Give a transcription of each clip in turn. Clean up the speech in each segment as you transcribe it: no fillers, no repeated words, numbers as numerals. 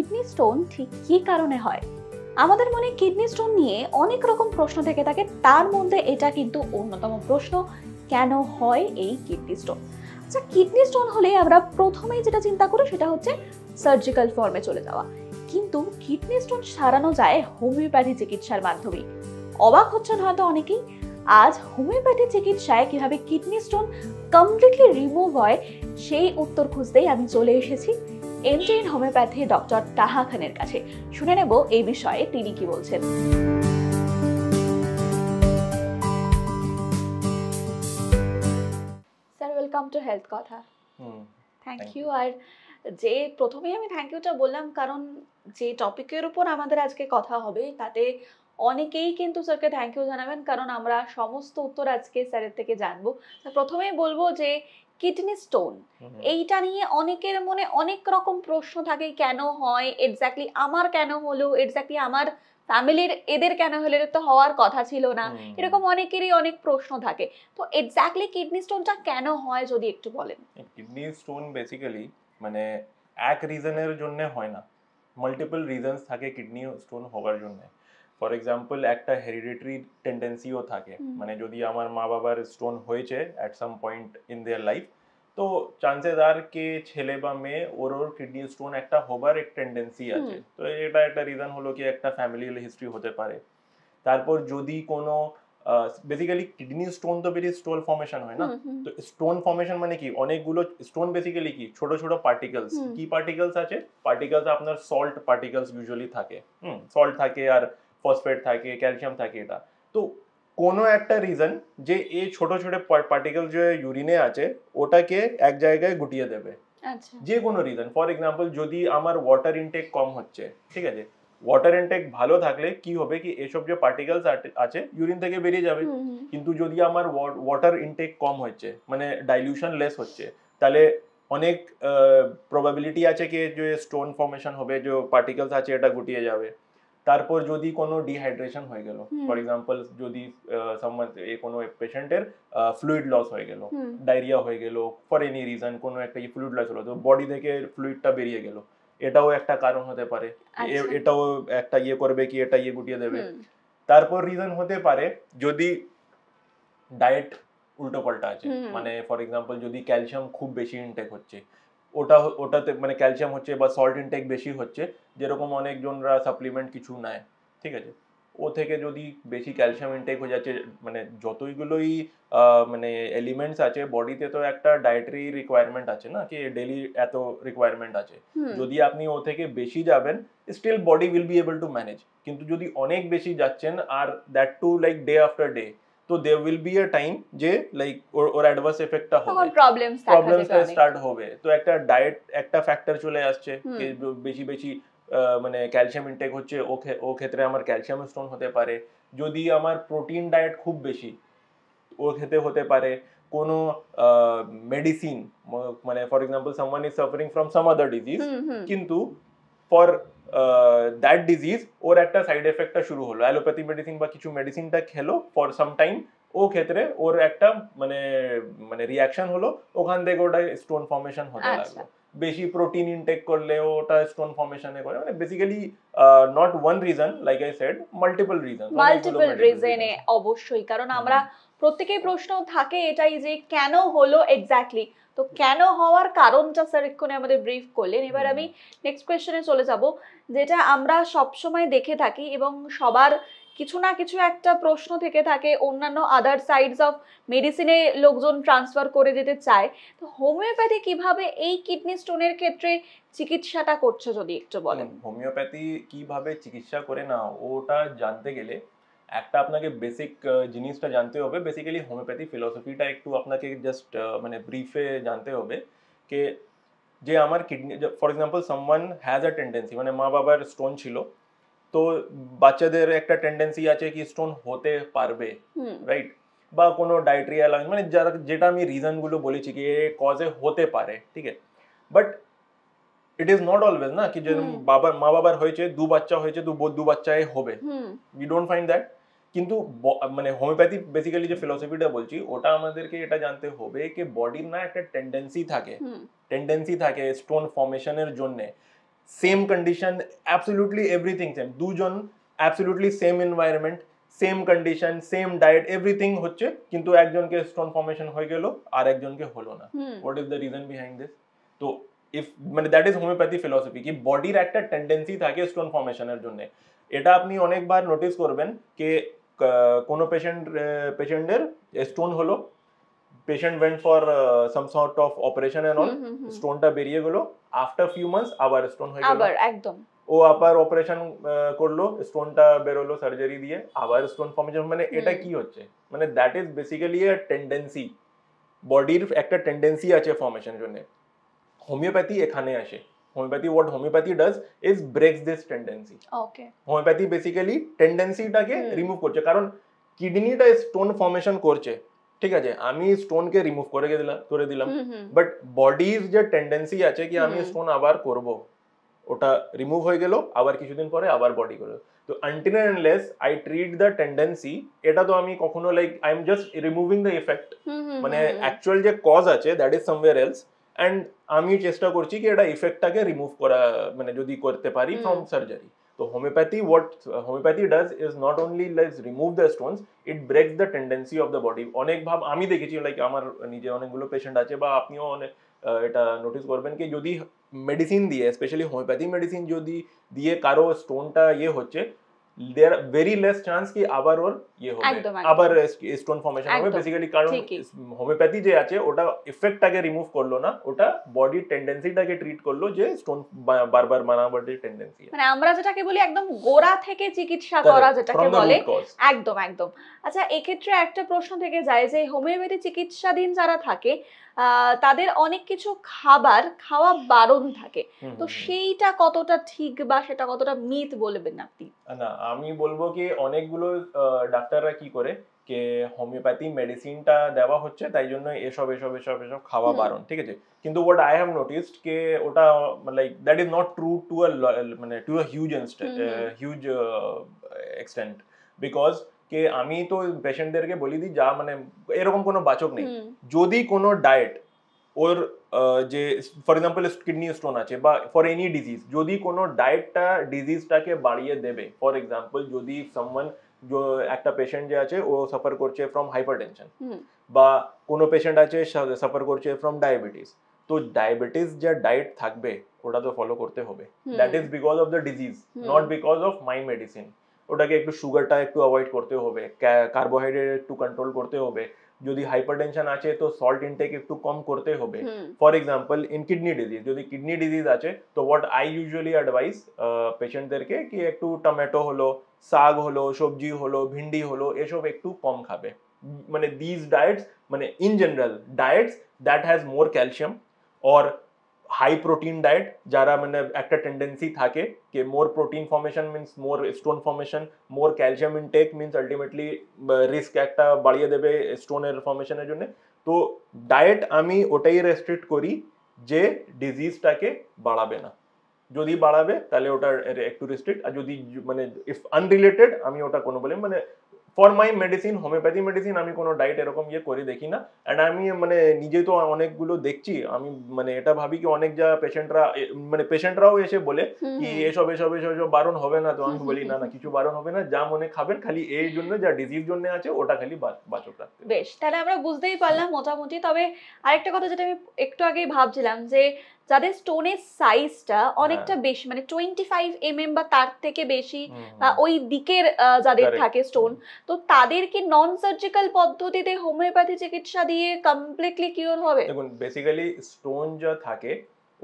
Kidney stone ঠিক কী কারণে হয়? আমাদের মনে কিডনি স্টোন নিয়ে অনেক রকম প্রশ্ন থেকে থাকে, তার মধ্যে এটা কিন্তু অন্যতম প্রশ্ন, কেন হয় এই কিডনি স্টোন? আচ্ছা, কিডনি স্টোন হলে আমরা প্রথমেই যেটা চিন্তা করি সেটা হচ্ছে সার্জিক্যাল ফর্মে চলে যাওয়া, কিন্তু কিডনি স্টোন সারানো যায় হোমিওপ্যাথি চিকিৎসার মাধ্যমে। অবাক হচ্ছেন হয়তো অনেকেই, আজ হোমিওপ্যাথি চিকিৎসায় কিভাবে কিডনি স্টোন কমপ্লিটলি রিমুভ হয় সেই উত্তর খুঁজতেই আমি চলে এসেছি এমডি ইন হোমিওপ্যাথি ডক্টর তাহা খানের কাছে। শুনে নেব এই বিষয়ে তিনি কি বলছেন। স্যার, ওয়েলকাম টু হেলথ কথা। Thank you. আর যে প্রথমেই আমি থ্যাংক ইউটা বললাম কারণ যে টপিকের উপর আমাদের আজকে কথা হবে তাতে অনেকেই কিন্তু স্যারকে থ্যাংক ইউ জানাবেন, কারণ আমরা সমস্ত উত্তর আজকে স্যারের থেকে জানবো। প্রথমেই বলবো যে কিডনি স্টোন এইটা নিয়ে অনেকের মনে অনেক রকম প্রশ্ন থাকে, কেন হয় এক্স্যাক্টলি, আমার কেন হলো, এক্স্যাক্টলি আমার ফ্যামিলির এদের কেন হলো, এটা তো হওয়ার কথা ছিল না, এরকম অনেকেরই অনেক প্রশ্ন থাকে। তো এক্স্যাক্টলি কিডনি স্টোনটা কেন হয় যদি একটু বলেন। কিডনি স্টোন বেসিক্যালি মানে এক রিজনের জন্য হয় না, মাল্টিপল রিজনস থাকে কিডনি স্টোন হওয়ার জন্য। ফর এক্সাম্পল একটা হেরিডিটারি টেন্ডেন্সিও থাকে, মানে যদি আমার মা বাবার স্টোন হয়েছে at some point in their life, তো চান্সেস আর কে ছেলে বা মেয়ে ওর কিডনি স্টোন একটা হবার এক টেন্ডেন্সি আছে। তো এটা একটা রিজন হলো কি একটা ফ্যামিলিয়াল হিস্ট্রি হতে পারে। তারপর যদি কোনো বেসিক্যালি কিডনি স্টোন তো বেরিয়ে স্টোন ফর্মেশন হয় না, তো স্টোন ফর্মেশন মানে কি অনেকগুলো স্টোন বেসিক্যালি কি ছোট ছোট পার্টিকেলস। কি পার্টিকেলস আছে? পার্টিকেলস আপনার সল্ট পার্টিকেলস ইউজুয়ালি থাকে, সল্ট থাকে আর ফসফেট থাকে, ক্যালসিয়াম থাকে। এটা তো কোনো একটা রিজন যে এই ছোট ছোট পার্টিকেল যে ইউরিনে আছে ওটাকে এক জায়গায় গুটিয়ে দেবে। যে কোনো রিজন, ফর এক্সাম্পল যদি আমার ওয়াটার ইনটেক কম হচ্ছে, ঠিক আছে, ওয়াটার ইনটেক ভালো থাকলে কি হবে কি এসব যে পার্টিকেলস আছে ইউরিন থেকে বেরিয়ে যাবে। কিন্তু যদি আমার ওয়াটার ইনটেক কম হচ্ছে, মানে ডাইলিউশন লেস হচ্ছে, তাহলে অনেক প্রবাবিলিটি আছে কি যে স্টোন ফর্মেশন হবে, যে পার্টিকেলস আছে এটা গুটিয়ে যাবে। তারপর যদি কোনো ডিহাইড্রেশন হয়ে গেল, ফর এক্সাম্পল যদি কোনো পেশেন্টের ফ্লুইড লস হয়ে গেল, ডায়রিয়া হয়ে গেল, ফর এনি রিজন কোনো একটা ফ্লুইড লস হলো, তো বডি থেকে ফ্লুইডটা বেরিয়ে গেল, এটাও একটা কারণ হতে পারে। এটাও একটা করবে কি এটা গুটিয়ে দেবে। তারপর রিজন হতে পারে যদি ডায়েট উল্টো পাল্টা আছে, মানে ফর এক্সাম্পল যদি ক্যালসিয়াম খুব বেশি ইনটেক হচ্ছে, ওটাতে মানে ক্যালসিয়াম হচ্ছে বা সল্ট ইনটেক বেশি হচ্ছে, যেরকম অনেকজনরা সাপ্লিমেন্ট কিছু নেয়, ঠিক আছে, ও থেকে যদি বেশি ক্যালসিয়াম ইনটেক হয়ে যাচ্ছে, মানে যতইগুলোই মানে এলিমেন্টস আছে বডিতে, তো একটা ডায়েটারি রিকোয়ারমেন্ট আছে না, কি ডেইলি এত রিকোয়ারমেন্ট আছে, যদি আপনি ও থেকে বেশি যাবেন still body will be able to manage. কিন্তু যদি অনেক বেশি যাচ্ছেন আর that to like day after day, তো there will be a time যে লাইক ওর অ্যাডভার্স এফেক্টটা হবে, তখন প্রবলেমসটা স্টার্ট হবে। তো একটা ডায়েট একটা ফ্যাক্টর চলে আসছে, বেশি বেশি মানে ক্যালসিয়াম ইনটেক হচ্ছে, ও ক্ষেত্রে আমার ক্যালসিয়াম স্টোন হতে পারে। যদি আমার প্রোটিন ডায়েট খুব বেশি, ও খেতে হতে পারে। কোনো মেডিসিন, মানে for example someone is suffering from some other disease, কিন্তু ফর দ্যাট ডিজিজ ওর একটা সাইড এফেক্টটা শুরু হলো, অ্যালোপ্যাথি মেডিসিন বা কিছু মেডিসিনটা খেলো ফর সাম টাইম, ও ক্ষেত্রে ওর একটা মানে মানে রিয়াকশন হলো, ওখান থেকে ওটা স্টোন ফর্মেশন হতে লাগলো। বেশি প্রোটিন ইনটেক করলে ওটা স্টোন ফর্মেশনে করে, মানে basically not one reason, like I said multiple রিজনে অবশ্যই, কারণ আমরা প্রত্যেকেই প্রশ্ন থাকে এটাই যে কেন হলো এক্স্যাক্টলি। তো কেন হওয়ার কারণটা স্যার এক্ষুনি আমাদের ব্রিফ করলেন। এবার আমি নেক্সট কোয়েশ্চেনে চলে যাব, যেটা আমরা সব সময় দেখে থাকি এবং সবার কিছু না কিছু একটা প্রশ্ন থেকে থাকে, অন্যান্য আদার সাইডস অফ মেডিসিনে লোকজন ট্রান্সফার করে যেতে চায়। তো হোমিওপ্যাথি কিভাবে এই কিডনি স্টোনের ক্ষেত্রে চিকিৎসাটা করছে যদি একটু বলেন। হোমিওপ্যাথি কিভাবে চিকিৎসা করে না, ওটা জানতে গেলে একটা আপনাকে বেসিক জিনিসটা জানতে হবে। বেসিক্যালি হোমিওপ্যাথি ফিলোসফিটা একটু আপনাকে জাস্ট মানে ব্রিফে জানতে হবে যে যে আমার kidney, for example someone has a tendency, মানে মা বাবার স্টোন ছিল, তো বাচ্চাদের একটা টেন্ডেন্সি আছে কি স্টোন হতে পারবে, রাইট, বা কোনো ডায়েটারি অ্যালার্জি, মানে যারা যেটা আমি রিজনগুলো বলেছি কি কজে হতে পারে, ঠিক আছে, but it is not always না কি যে মা বাবার হয়েছে, দু বাচ্চা হয়েছে, দু বাচ্চায় হবে, উই ডোন্ট ফাইন্ড দ্যাট। কিন্তু মানে হোমিওপ্যাথি বেসিক্যালি যে ফিলোসফিটা বলছি ওটা আমাদেরকে এটা জানতে হবে কি বডির না একটা টেন্ডেন্সি থাকে স্টোন ফর্মেশনের জন্য। Same condition, absolutely everything same, দুজন absolutely same environment, same condition, same diet, everything হচ্ছে, কিন্তু একজনকে স্টোন ফর্মেশন হয়ে গেল আর একজনকে হলো না। What is the reason behind this? তো ইফ মানে দ্যাট ইজ হোমিওপ্যাথি ফিলসফি, কি বডির একটা টেন্ডেন্সি থাকে স্টোন ফর্মেশনের জন্য। এটা আপনি অনেকবার নোটিস করবেন যে কোনো পেশেন্টের স্টোন হলো, patient went for some sort of operation and all, স্টোনটা বেরিয়ে গেল, আফটার ফিউ মান্থস আবার স্টোন হয়ে গেল, আবার একদম ও আবার অপারেশন করলো, স্টোনটা বেরোলো সার্জারি দিয়ে, আবার স্টোন ফর্মেশন। মানে এটা কি হচ্ছে? মানে that is basically a tendency, বডির একটা টেন্ডেন্সি আছে ফর্মেশনের জন্য। হোমিওপ্যাথি এখানে আসে। Homeopathy, what homeopathy does is breaks this tendency. Okay homeopathy basically টেন্ডেন্সিটাকে রিমুভ করছে, কারণ কিডনিটা স্টোন ফর্মেশন করছে, ঠিক আছে, আমি স্টোনকে রিমুভ করে দিলাম, বাট বডির যে টেন্ডেন্সি আছে কি আমি স্টোন আবার করব, ওটা রিমুভ হয়ে গেল, আবার কিছুদিন পরে আবার বডি করবে। তো until and unless I treat the tendency, এটা তো আমি কখনো like I am just removing the effect, মানে অ্যাকচুয়াল যে কজ আছে that is somewhere else, and আমি চেষ্টা করছি কি এটা ইফেক্টটাকে রিমুভ করা, মানে যদি করতে পারি ফ্রম সার্জারি। তো homeopathy, what homeopathy does is not only let's remove the stones, it breaks the tendency of the body. অনেক ভাব আমি দেখেছি, লাইক আমার নিজে অনেকগুলো পেশেন্ট আছে, বা আপনিও অনেক এটা নোটিস করবেন কি যদি মেডিসিন দিয়ে, স্পেশালি হোমিওপ্যাথি মেডিসিন যদি দিয়ে কারো স্টোনটা ইয়ে হচ্ছে, দেয়ার ভেরি লেস চান্স কি আবার ওর ইয়ে হবে, আবার স্টোন ফর্মেশন হবে, বেসিক্যালি কারণ হোমিওপ্যাথি যে আছে ওটা ইফেক্টটাকে রিমুভ করলো না, ওটা বডির টেন্ডেন্সিটাকে ট্রিট করলো, যে স্টোন বারবার বানাবার যে টেন্ডেন্সি, মানে আমরা যেটাকে বলি একদম গোড়া থেকে চিকিৎসা করা যেটাকে বলে, একদম একদম। আচ্ছা, এক্ষেত্রে একটা প্রশ্ন থেকে যায় যে হোমিওপ্যাথি চিকিৎসাধীন যারা থাকে তাদের অনেক কিছু খাবার খাওয়া বারণ থাকে, তো সেইটা কতটা ঠিক বা সেটা কতটা মিথ বলবেন আপনি? না, আমি বলবো কি অনেকগুলো ডাক্তাররা কি করে কে হোমিওপ্যাথি মেডিসিনটা দেওয়া হচ্ছে তাই জন্য এসব এসব এসব এসব খাওয়া বারণ, ঠিক আছে, কিন্তু what I have noticed কে ওটা like that is not true to মানে to a huge extent, because কে আমি তো পেশেন্টদেরকে বলি দিই যা, মানে এরকম কোনো বাচক নেই, যদি কোনো ডায়েট ওর যে ফর এক্সাম্পল কিডনি স্টোন আছে বা ফর এনি ডিজিজ, যদি কোনো ডায়েটটা ডিজিজটাকে বাড়িয়ে দেবে, ফর এক্সাম্পল যদি সামওয়ান একটা পেশেন্ট যে আছে ও সাফার করছে ফ্রম হাইপারটেনশন, বা কোনো পেশেন্ট আছে সাফার করছে ফ্রম ডায়াবেটিস, তো ডায়াবেটিস যে ডায়েট থাকবে ওটা তো ফলো করতে হবে, that is because of the disease, not because of my medicine. ওটাকে একটু সুগারটা একটু অ্যাভয়েড করতে হবে, কার্বোহাইড্রেট একটু কন্ট্রোল করতে হবে, যদি হাইপারটেনশন আছে তো সল্ট ইনটেক একটু কম করতে হবে। For example in kidney disease, যদি কিডনি ডিজিজ আছে তো হোয়াট আই ইউজুয়ালি অ্যাডভাইস পেশেন্টদেরকে কি একটু টমেটো হলো, শাক হলো, সবজি হলো, ভিন্ডি হলো, এসব একটু কম খাবে, মানে দিস ডায়েটস, মানে in general diets that has more calcium or high protein diet, যারা মানে একটা টেন্ডেন্সি থাকে যে more protein formation means more stone formation, more calcium intake means ultimately risk একটা বাড়িয়ে দেবে স্টোনের ফর্মেশনের জন্য। তো ডায়েট আমি ওটাই রেস্ট্রিক্ট করি যে ডিজিজটাকে বাড়াবে না, যদি বাড়াবে তাহলে ওটা একটু রেস্ট্রিক্ট, আর যদি মানে ইফ আনরিলেটেড আমি ওটা কোনো বলে মানে for my medicine, homeopathy medicine আমি কোনো ডায়েট এরকম ইয়ে করে দেখি না। অ্যান্ড আমি মানে নিজে তো অনেকগুলো দেখছি, আমি মানে এটা ভাবি কি অনেক যা পেশেন্টরাও এসে বলে কি এসব এসব এসব এসব বারণ হবে না, তো আমি বলি না না, কিছু বারণ হবে না, যা মনে খাবেন, খালি এই জন্য যা ডিজিজ জন্য আছে ওটা খালি বাচক রাখতে। বেশ, তাহলে আমরা বুঝতেই পারলাম মোটামুটি। তবে আরেকটা কথা যেটা আমি একটু আগেই ভাবছিলাম, যে যাদের স্টোনের সাইজটা অনেকটা বেশি, মানে 25 mm বা তার থেকে বেশি বা ওই দিকের যাদের থাকে স্টোন, তো তাদের কি নন সার্জিক্যাল পদ্ধতিতে হোমিওপ্যাথি চিকিৎসা দিয়ে কমপ্লিটলি কিওর হবে? দেখুন বেসিক্যালি স্টোন যা থাকে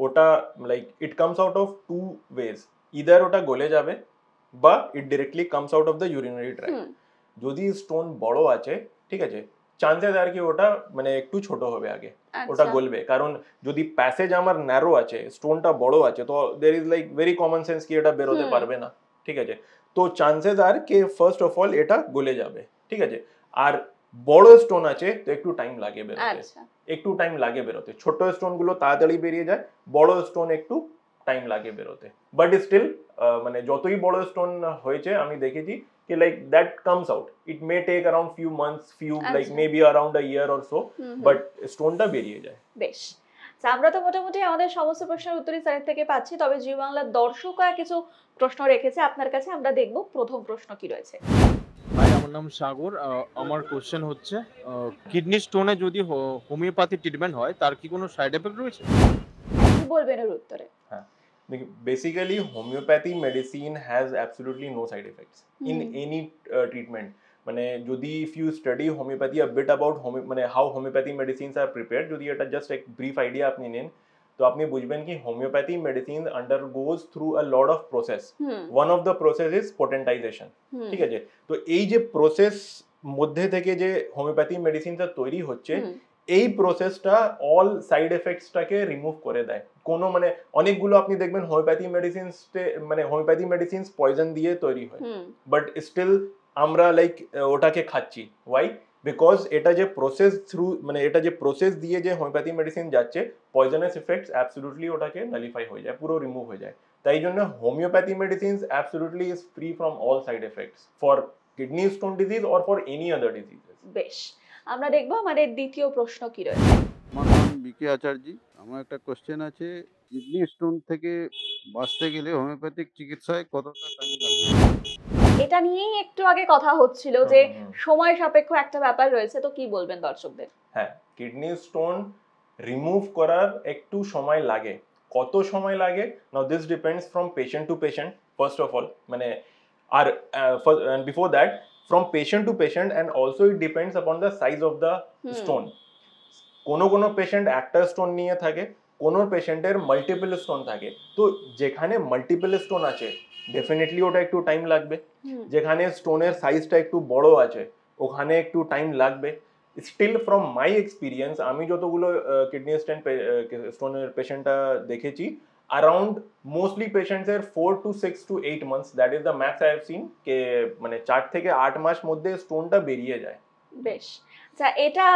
ওটা like it comes out of two ways, either ওটা গলে যাবে বা it directly comes out of the urinary tract. যদি স্টোন বড় আছে, ঠিক আছে, চান্সেস আর কি ওটা মানে একটু ছোট হবে আগে, ওটা গলবে, কারণ যদি প্যাসেজ আমার ন্যারো আছে, স্টোনটা বড় আছে, তো there is like very common sense কি এটা বেরোতে পারবে না, ঠিক আছে, তো chances R K first of all এটা গলে যাবে, ঠিক আছে। আর বড় স্টোন আছে তো একটু টাইম লাগে বেরোতে, একটু টাইম লাগে বেরোতে, ছোট স্টোন গুলো তাড়াতাড়ি বেরিয়ে যায়, বড় স্টোন একটু টাইম লাগে বেরোতে, বাট স্টিল মানে যতই বড় স্টোন হয়েছে আমি দেখেছি कि like that comes out, it may take around few months, few like maybe around a year or so, but stone টা বেরিয়ে যায়। বেশ, আমরা তো মোটামুটি আমাদের সমস্ত প্রশ্নের উত্তরই স্যারের থেকে পাচ্ছি, তবে জি বাংলার দর্শকরা কিছু প্রশ্ন রেখেছে আপনার কাছে, আমরা দেখব প্রথম প্রশ্ন কি রয়েছে। হাই, আমার নাম সাগর। আমার কোশ্চেন হচ্ছে, কিডনি স্টোনে যদি হোমিওপ্যাথি ট্রিটমেন্ট হয় তার কি কোনো সাইড এফেক্ট রয়েছে? কি বলবেন এর উত্তরে? হ্যাঁ, দেখি basically homeopathy medicine has absolutely no side effects in any treatment. মানে যদি if you study homeopathy a bit about মানে how homeopathy medicines are prepared, যদি এটা জাস্ট এক ব্রিফ আইডিয়া আপনি নেন তো আপনি বুঝবেন কি homeopathy medicine undergoes through a lot of process. One of the process is potentisation. ঠিক আছে, তো এই যে প্রসেস মধ্যে থেকে যে হোমিওপ্যাথি মেডিসিনটা তৈরি হচ্ছে, এই প্রসেসটা অল সাইড এফেক্টসটাকে রিমুভ করে দেয়। কোনো মানে অনেকগুলো আপনি দেখবেন হোমিওপ্যাথি মেডিসিনস মানে হোমিওপ্যাথি মেডিসিনস পয়জন দিয়ে তৈরি হয়, বাট স্টিল আমরা লাইক ওটাকে খাচ্ছি। ওয়াই? বিকজ এটা যে প্রসেস থ্রু মানে এটা যে প্রসেস দিয়ে যে হোমিওপ্যাথি মেডিসিন যাচ্ছে, পয়জনাস ইফেক্টস অ্যাবসলিউটলি ওটাকে নালিফাই হয়ে যায়, পুরো রিমুভ হয়ে যায়। তাই জন্য homeopathy medicines absolutely is free from all side effects for kidney stone disease or for any other diseases. বেশ, আমরা দেখবো আমাদের দ্বিতীয় প্রশ্ন কি রয়েছে। আমার নাম বিকে আচার্যি। আমার একটা কোশ্চেন আছে, কিডনি স্টোন থেকে বাঁচতে গেলে হোমিওপ্যাথিক চিকিৎসায় কতটা টাইম লাগবে? এটা নিয়েই একটু আগে কথা হচ্ছিল যে সময় সাপেক্ষ একটা ব্যাপার রয়েছে, তো কি বলবেন দর্শকদের? হ্যাঁ, কিডনি স্টোন রিমুভ করার একটু সময় লাগে। কত সময় লাগে? Now this depends from patient to patient first of all, মানে আর before that from patient to patient and also it depends upon the size of the stone. কোনো পেশেন্ট একটা স্টোন নিয়ে থাকে, কোনো পেশেন্টের মাল্টিপল স্টোন থাকে। তো যেখানে মাল্টিপল স্টোন আছে ডেফিনেটলি ওটা একটু টাইম লাগবে। যেখানে স্টোনের সাইজটা একটু বড় আছে ওখানে একটু টাইম লাগবে। স্টিল ফ্রম মাই এক্সপিরিয়েন্স, আমি যতগুলো কিডনি স্টোনের পেশেন্টটা দেখেছি, अराउंड मोस्टली पेशेंट्स এর 4 to 6 to 8 months, that is the max I have seen, কে মানে 4 থেকে 8 মাস মধ্যে স্টোনটা বেরিয়ে যায়। বেশ, আচ্ছা এটা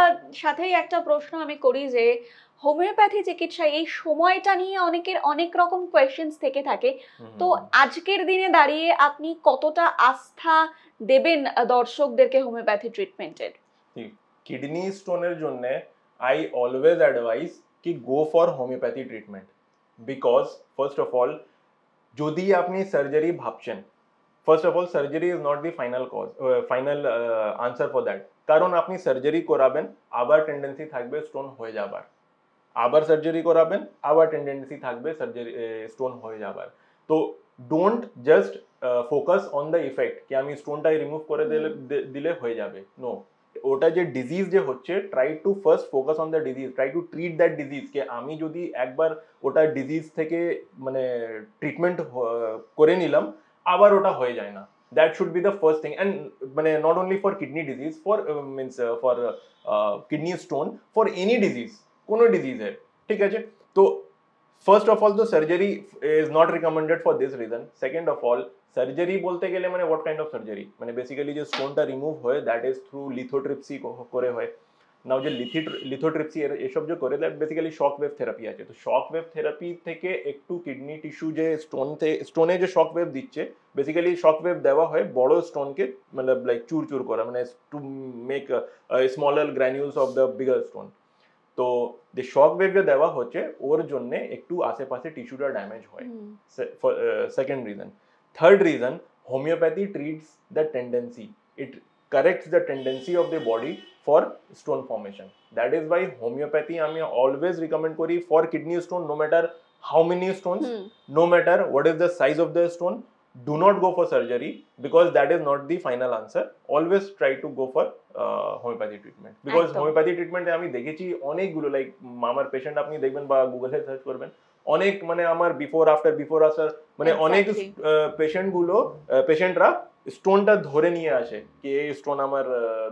সাথেই একটা প্রশ্ন আমি করি যে হোমিওপ্যাথি চিকিৎসায় এই সময়টা নিয়ে অনেকের অনেক রকম কোয়েশ্চেন্স থেকে থাকে, তো আজকের দিনে দাঁড়িয়ে আপনি কতটা আস্থা দেবেন দর্শকদেরকে হোমিওপ্যাথি ট্রিটমেন্টের? কিডনি স্টোনের জন্য আই অলওয়েজ অ্যাডভাইস কি go for homeopathy treatment. Because first of all যদি আপনি সার্জারি ভাবছেন, first of all surgery is not the final answer for that. কারণ আপনি সার্জারি করাবেন, আবার টেন্ডেন্সি থাকবে স্টোন হয়ে যাবার, আবার সার্জারি করাবেন, আবার টেন্ডেন্সি থাকবে সার্জারি স্টোন হয়ে যাবার। তো don't just focus on the effect কি আমি স্টোনটাই রিমুভ করে দিলে হয়ে যাবে। নো, ওটা যে ডিজিজ যে হচ্ছে, try to first focus on the disease, try to treat that disease. কে আমি যদি একবার ওটা ডিজিজ থেকে মানে ট্রিটমেন্ট করে নিলাম, আবার ওটা হয়ে যায় না। That should be the first thing. And মানে not only for kidney disease, for means for kidney stone, for any disease, কোনো ডিজিজের। ঠিক আছে, তো ফার্স্ট অফ অল তো surgery is not recommended for this reason. Second of all surgery বলতে গেলে মানে হোয়াট কাইন্ড অফ সার্জারি, মানে বেসিক্যালি যে স্টোনটা রিমুভ হয় দ্যাট ইজ থ্রু লিথোট্রিপসি করে হয়। নাও যে লিথোট্রিপসি এসব যে করে that basically shock wave therapy আছে। তো শক ওয়েভ থেরাপি থেকে একটু কিডনি টিস্যু যে স্টোনে যে শক ওয়েভ দিচ্ছে, বেসিক্যালি শক ওয়েভ দেওয়া হয় বড় স্টোনকে মানে লাইক চুর চুর করা, মানে to make smaller granules of the bigger stone. তো যে শক ওয়েভ যে দেওয়া হচ্ছে ওর জন্য একটু আশেপাশে টিস্যুটা ড্যামেজ হয়, second reason. Third reason, homeopathy treats the tendency, it corrects the tendency of the body for stone formation. That is why homeopathy আমি always recommend করি for kidney stone, no matter how many stones, no matter what is the size of the stone, do not go for surgery because that is not the final answer. Always try to go for homeopathy treatment, because homeopathy treatment আমি দেখেছি অনেকগুলো, like আমার patient আপনি দেখবেন বা গুগলে search করবেন, অনেক মানে আমার বিফোর আফটার মানে অনেক পেশেন্টরা স্টোনটা ধরে নিয়ে আসে কি এই স্টোন আমার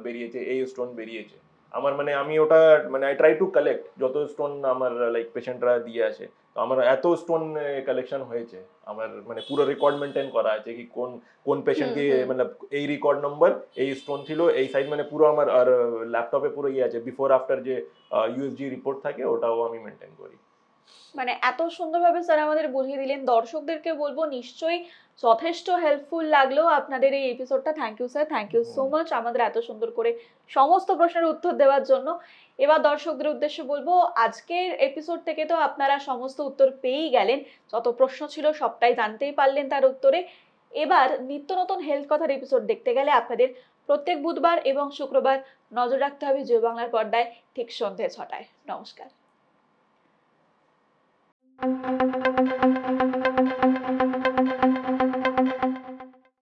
বেরিয়েছে, এই স্টোন বেরিয়েছে আমার, মানে আমি ওটা মানে আই ট্রাই টু কালেক্ট যত স্টোন আমার লাইক পেশেন্টরা দিয়ে আসে। তো আমার এত স্টোন কালেকশন হয়েছে, আমার মানে পুরো রেকর্ড মেনটেন করা আছে কি কোন কোন পেশেন্টকে মানে এই রেকর্ড নম্বর, এই স্টোন ছিল, এই সাইজ, মানে পুরো আমার আর ল্যাপটপে পুরো ইয়ে আছে, বিফোর আফটার যে ইউএসজি রিপোর্ট থাকে ওটাও আমি মেনটেন করি। মানে এত সুন্দরভাবে স্যার আমাদের বুঝিয়ে দিলেন, দর্শকদেরকে বলবো নিশ্চয়ই যথেষ্ট হেল্পফুল লাগলো আপনাদের এই এপিসোডটা। Thank you sir, thank you so much আমাদের এত সুন্দর করে সমস্ত প্রশ্নের উত্তর দেওয়ার জন্য। এবার দর্শকদের উদ্দেশ্যে বলবো, আজকের এপিসোড থেকে তো আপনারা সমস্ত উত্তর পেয়েই গেলেন, যত প্রশ্ন ছিল সবটাই জানতেই পারলেন তার উত্তরে। এবার নিত্য নতুন হেলথ কথার এপিসোড দেখতে গেলে আপনাদের প্রত্যেক বুধবার এবং শুক্রবার নজর রাখতে হবে জিও বাংলার পর্দায় ঠিক সন্ধ্যে 6টায়। নমস্কার।